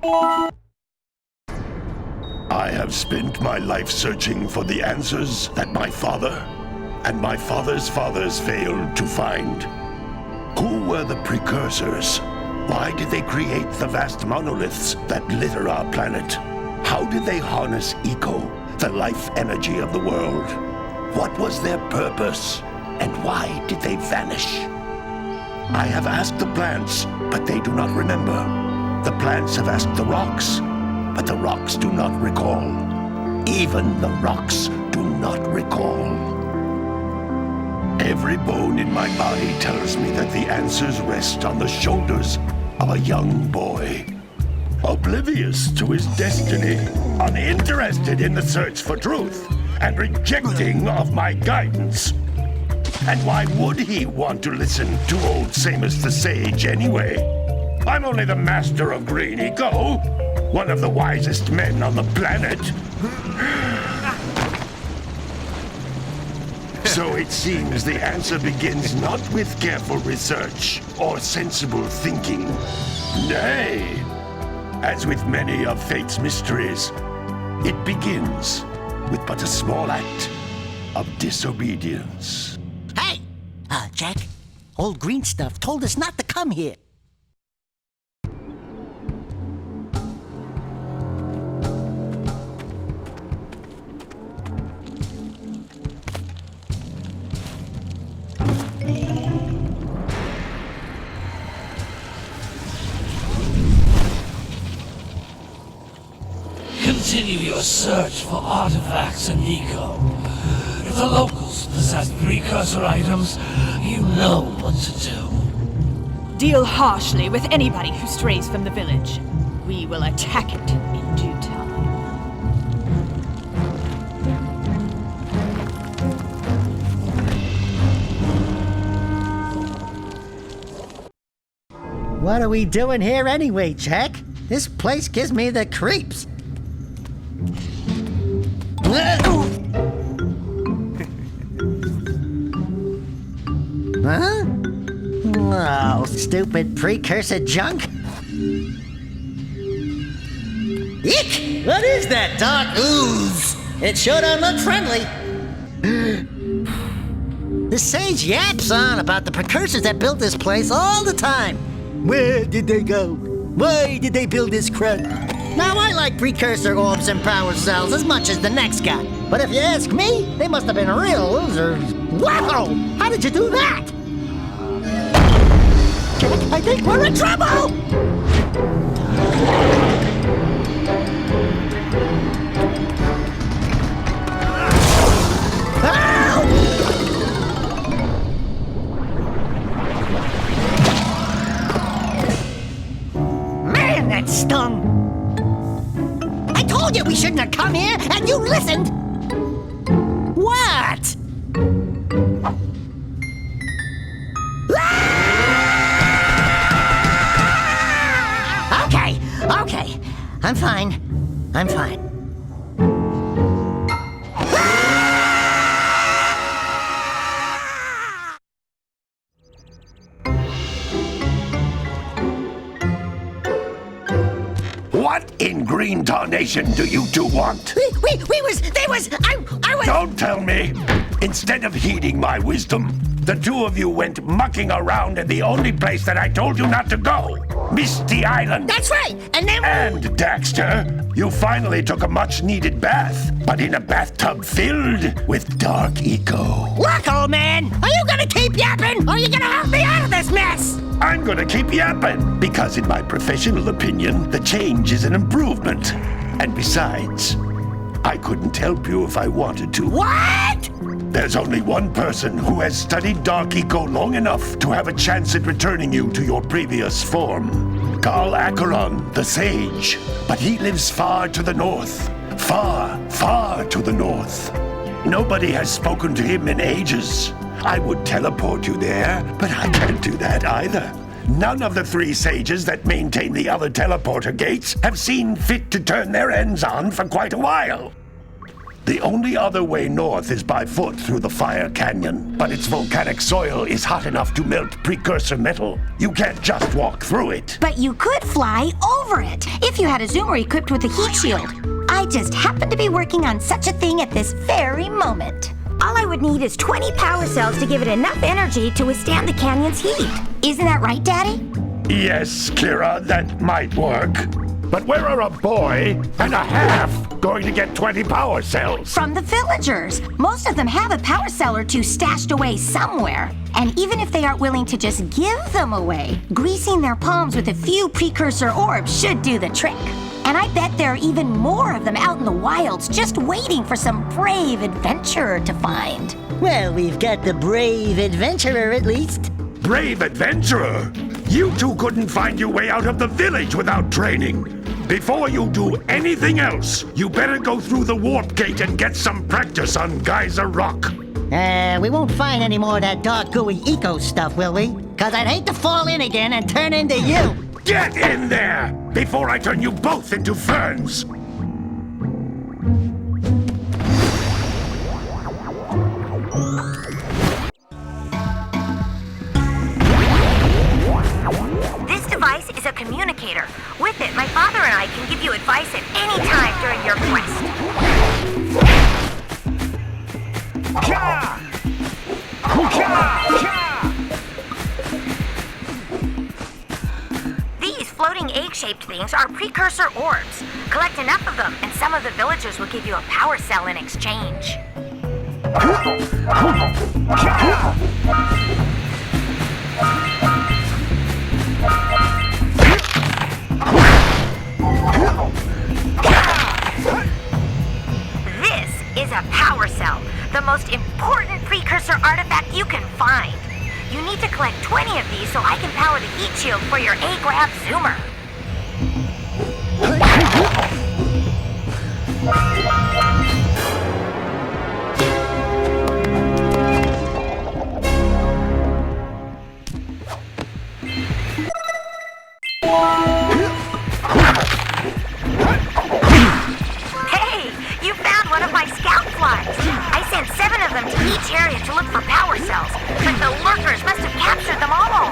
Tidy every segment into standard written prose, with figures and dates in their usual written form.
I have spent my life searching for the answers that my father and my father's fathers failed to find. Who were the precursors? Why did they create the vast monoliths that litter our planet? How did they harness eco, the life energy of the world? What was their purpose? And why did they vanish? I have asked the plants, but they do not remember. The plants have asked the rocks, but the rocks do not recall. Even the rocks do not recall. Every bone in my body tells me that the answers rest on the shoulders of a young boy. Oblivious to his destiny, uninterested in the search for truth, and rejecting of my guidance. And why would he want to listen to old Samos the Sage anyway? I'm only the master of green eco, one of the wisest men on the planet. So it seems the answer begins not with careful research or sensible thinking. Nay, as with many of fate's mysteries, it begins with but a small act of disobedience. Hey! Jak, old green stuff told us not to come here. Continue your search for artifacts and eco. If the locals possess precursor items, you know what to do. Deal harshly with anybody who strays from the village. We will attack it in due time. What are we doing here anyway, Jak? This place gives me the creeps. Huh? Oh, stupid precursor junk. Eek! What is that dark ooze? It sure don't look friendly. The sage yaps on about the precursors that built this place all the time. Where did they go? Why did they build this crud? Now, I like precursor orbs and power cells as much as the next guy. But if you ask me, they must have been real losers. Wow! How did you do that? Jak, I think we're in trouble! Man, that stung! I told you we shouldn't have come here, and you listened! What? Okay. I'm fine. What in green tarnation do you two want? I was... Don't tell me! Instead of heeding my wisdom, the two of you went mucking around in the only place that I told you not to go. Misty Island. That's right, and then... And, Daxter, you finally took a much-needed bath, but in a bathtub filled with dark eco. Look, old man, are you gonna keep yapping, or are you gonna help me out of this mess? I'm gonna keep yapping, because in my professional opinion, the change is an improvement. And besides, I couldn't help you if I wanted to. What? There's only one person who has studied Dark Eco long enough to have a chance at returning you to your previous form. Gol and Maia Acheron, the Sage. But he lives far to the north. Far, far to the north. Nobody has spoken to him in ages. I would teleport you there, but I can't do that either. None of the three sages that maintain the other teleporter gates have seen fit to turn their ends on for quite a while. The only other way north is by foot through the Fire Canyon, but its volcanic soil is hot enough to melt precursor metal. You can't just walk through it. But you could fly over it if you had a zoomer equipped with a heat shield. I just happen to be working on such a thing at this very moment. All I would need is 20 power cells to give it enough energy to withstand the canyon's heat. Isn't that right, Daddy? Yes, Kira, that might work. But where are a boy and a half going to get 20 power cells? From the villagers. Most of them have a power cell or two stashed away somewhere. And even if they aren't willing to just give them away, greasing their palms with a few precursor orbs should do the trick. And I bet there are even more of them out in the wilds just waiting for some brave adventurer to find. Well, we've got the brave adventurer at least. Brave adventurer? You two couldn't find your way out of the village without training. Before you do anything else, you better go through the warp gate and get some practice on Geyser Rock. We won't find any more of that dark gooey eco stuff, will we? 'Cause I'd hate to fall in again and turn into you. Get in there before I turn you both into ferns. This device is a communicator. With it, my father and I can give you advice at any time during your quest. These floating egg-shaped things are precursor orbs. Collect enough of them, and some of the villagers will give you a power cell in exchange. This is a power cell, the most important precursor artifact you can find. You need to collect 20 of these so I can power the heat shield for your A-Grab zoomer. Hey, you found one of my scout flies. I sent 7 of them to each area to look for power cells, but the lurkers must have captured them all.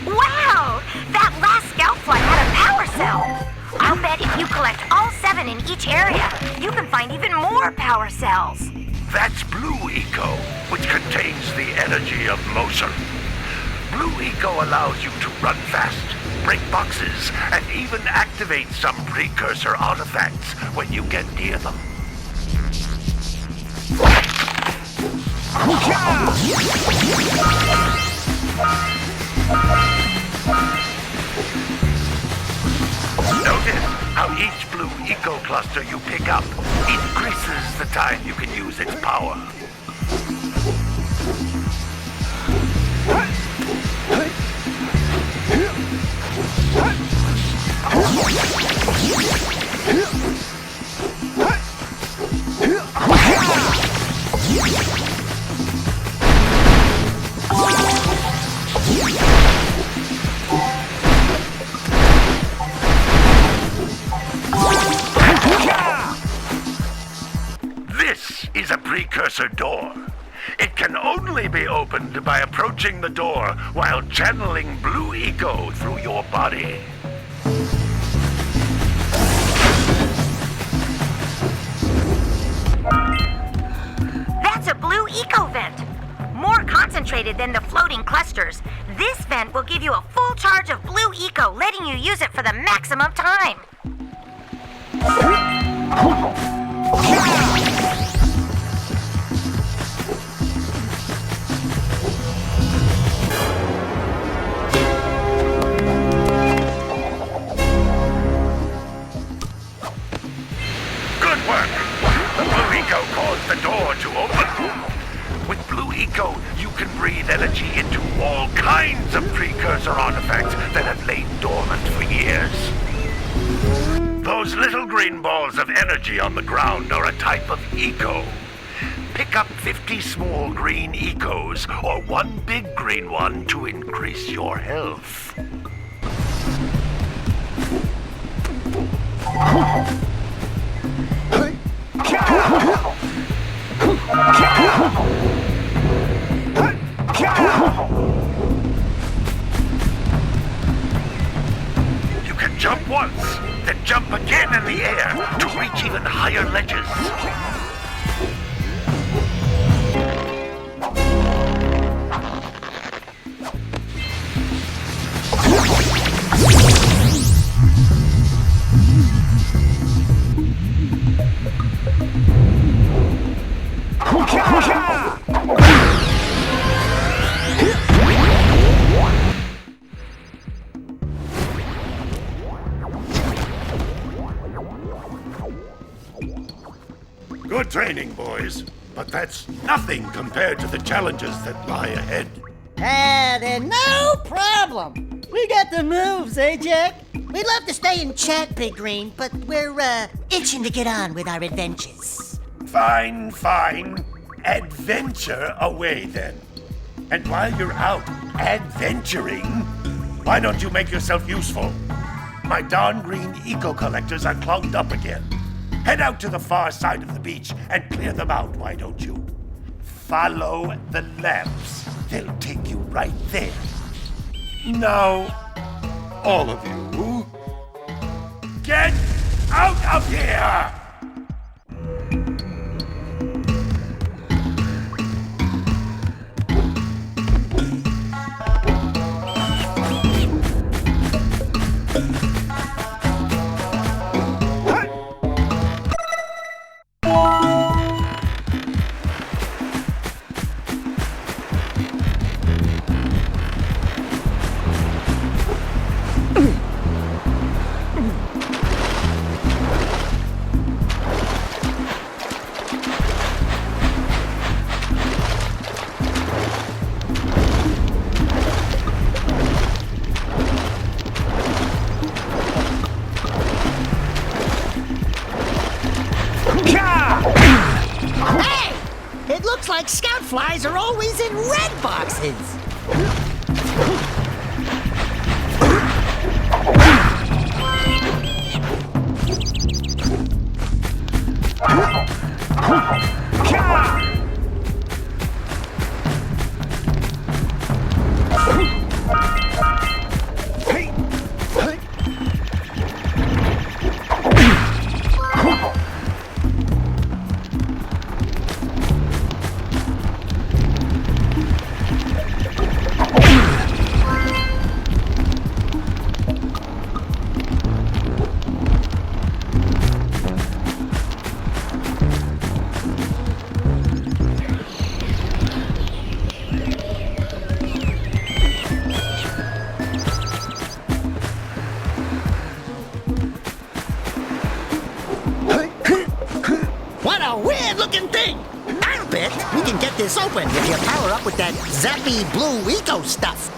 Wow! That last scout fly had a power cell. I'll bet if you collect all 7 in each area, you can find even more power cells. That's Blue Eco, which contains the energy of motion. Blue Eco allows you to run fast, break boxes, and even activate some precursor artifacts when you get near them. Notice how each Blue Eco cluster you pick up increases the time you can use its power. This is a precursor door. It can only be opened by approaching the door while channeling Blue Eco through your body. That's a Blue Eco vent. More concentrated than the floating clusters. This vent will give you a full charge of Blue Eco, letting you use it for the maximum time. Good work! The Blue Eco caused the door to open. With Blue Eco, you can breathe energy into all kinds of precursor artifacts that have lain dormant for years. Those little green balls of energy on the ground are a type of eco. Pick up 50 small green ecos or one big green one to increase your health. You can jump once, then jump again in the air to reach even higher ledges. Good training, boys, but that's nothing compared to the challenges that lie ahead. Then no problem. We got the moves, eh, Jack? We'd love to stay and chat, Big Green, but we're, itching to get on with our adventures. Fine, fine. Adventure away, then. And while you're out adventuring, why don't you make yourself useful? My darn green eco-collectors are clogged up again. Head out to the far side of the beach and clear them out, why don't you? Follow the lamps. They'll take you right there. Now, all of you, get out of here! It looks like scout flies are always in red boxes. What a weird-looking thing! I bet we can get this open if you power up with that zappy blue eco stuff.